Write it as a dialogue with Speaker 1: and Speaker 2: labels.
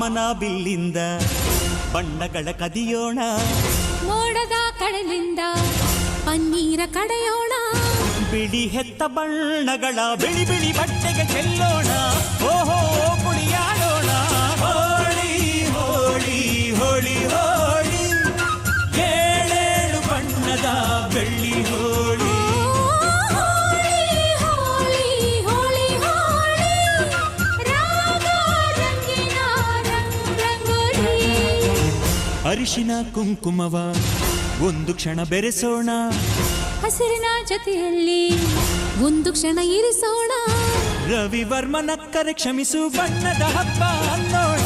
Speaker 1: ಕಾಮನ ಬಿಲ್ಲಿಂದ ಬಣ್ಣಗಳ ಕದಿಯೋಣ,
Speaker 2: ಮೋಡದ ಕಡಲಿಂದ ಪನ್ನೀರ ಕಡೆಯೋಣ,
Speaker 1: ಬಿಳಿ ಹೆತ್ತ ಬಣ್ಣಗಳ ಬಿಳಿ ಬಿಳಿ ಬಟ್ಟೆಗೆ ಚೆಲ್ಲೋಣ, ಓಹೋ ಕುಣಿಯಾಡೋಣ. ಹೋಳಿ ಹೋಳಿ ಹೋಳಿ ಹೋಳಿ, ಏಳೇಳು ಬಣ್ಣದ ಬೆಳ್ಳಿ ಹೋಳಿ.
Speaker 2: ಹೋಳಿ ಹೋಳಿ ಹೋಳಿ ಹೋಳಿ, ರಾಗ ರಂಗಿನ ರಂಗೋಲಿ.
Speaker 1: ಅರಿಶಿನ ಕುಂಕುಮವ ಒಂದು ಕ್ಷಣ ಬೆರೆಸೋಣ,
Speaker 2: ಹಸಿರಿನ ಜೊತೆಯಲ್ಲಿ ಒಂದು ಕ್ಷಣ ಇರಿಸೋಣ,
Speaker 1: ರವಿವರ್ಮನಕ್ಕರೆ ಕ್ಷಮಿಸು ಬಣ್ಣದ ಹಬ್ಬ ಅನ್ನೋಣ.